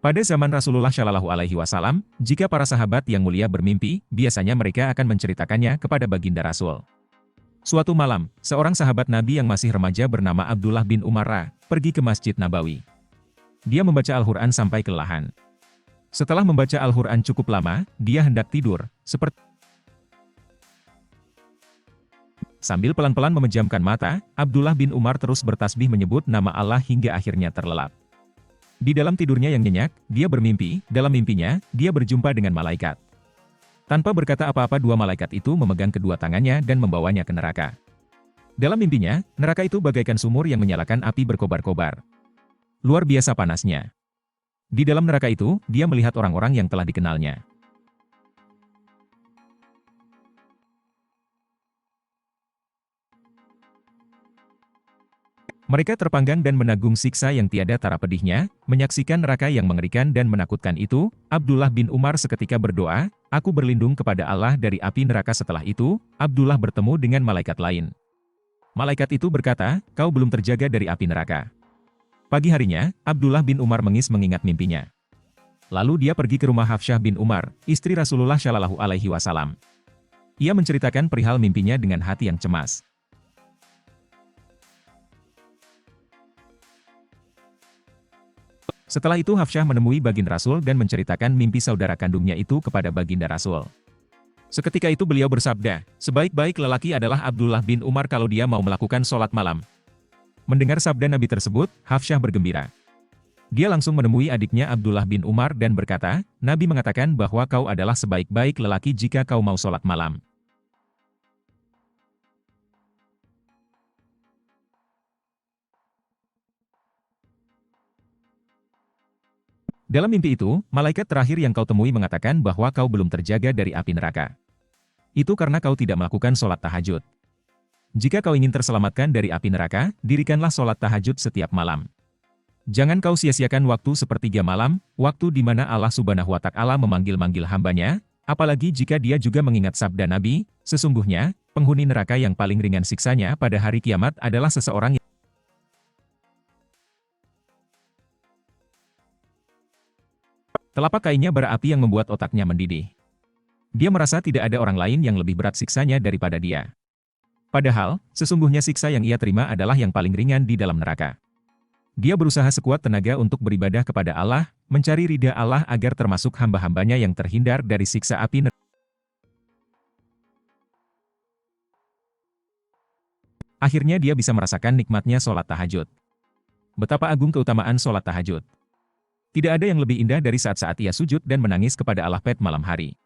Pada zaman Rasulullah Shallallahu Alaihi Wasallam, jika para sahabat yang mulia bermimpi, biasanya mereka akan menceritakannya kepada baginda Rasul. Suatu malam, seorang sahabat Nabi yang masih remaja bernama Abdullah bin Umar pergi ke Masjid Nabawi. Dia membaca Al-Quran sampai kelelahan. Setelah membaca Al-Quran cukup lama, dia hendak tidur, Sambil pelan-pelan memejamkan mata, Abdullah bin Umar terus bertasbih menyebut nama Allah hingga akhirnya terlelap. Di dalam tidurnya yang nyenyak, dia bermimpi, dalam mimpinya, dia berjumpa dengan malaikat. Tanpa berkata apa-apa dua malaikat itu memegang kedua tangannya dan membawanya ke neraka. Dalam mimpinya, neraka itu bagaikan sumur yang menyalakan api berkobar-kobar. Luar biasa panasnya. Di dalam neraka itu, dia melihat orang-orang yang telah dikenalnya. Mereka terpanggang dan menanggung siksa yang tiada tara pedihnya, menyaksikan neraka yang mengerikan dan menakutkan itu, Abdullah bin Umar seketika berdoa, "Aku berlindung kepada Allah dari api neraka." Setelah itu, Abdullah bertemu dengan malaikat lain. Malaikat itu berkata, "Kau belum terjaga dari api neraka." Pagi harinya, Abdullah bin Umar mengingat mimpinya. Lalu dia pergi ke rumah Hafsyah bin Umar, istri Rasulullah Shallallahu Alaihi Wasallam. Ia menceritakan perihal mimpinya dengan hati yang cemas. Setelah itu Hafsyah menemui baginda Rasul dan menceritakan mimpi saudara kandungnya itu kepada baginda Rasul. Seketika itu beliau bersabda, "Sebaik-baik lelaki adalah Abdullah bin Umar kalau dia mau melakukan sholat malam." Mendengar sabda Nabi tersebut, Hafsyah bergembira. Dia langsung menemui adiknya Abdullah bin Umar dan berkata, "Nabi mengatakan bahwa kau adalah sebaik-baik lelaki jika kau mau sholat malam." Dalam mimpi itu, malaikat terakhir yang kau temui mengatakan bahwa kau belum terjaga dari api neraka. Itu karena kau tidak melakukan sholat tahajud. Jika kau ingin terselamatkan dari api neraka, dirikanlah sholat tahajud setiap malam. Jangan kau sia-siakan waktu sepertiga malam, waktu di mana Allah Subhanahu wa Ta'ala memanggil-manggil hambanya, apalagi jika dia juga mengingat sabda Nabi, sesungguhnya, penghuni neraka yang paling ringan siksanya pada hari kiamat adalah seseorang yang telapak kainnya bara api yang membuat otaknya mendidih. Dia merasa tidak ada orang lain yang lebih berat siksanya daripada dia. Padahal, sesungguhnya siksa yang ia terima adalah yang paling ringan di dalam neraka. Dia berusaha sekuat tenaga untuk beribadah kepada Allah, mencari ridha Allah agar termasuk hamba-hambanya yang terhindar dari siksa api neraka. Akhirnya dia bisa merasakan nikmatnya sholat tahajud. Betapa agung keutamaan sholat tahajud. Tidak ada yang lebih indah dari saat-saat ia sujud dan menangis kepada Allah pada malam hari.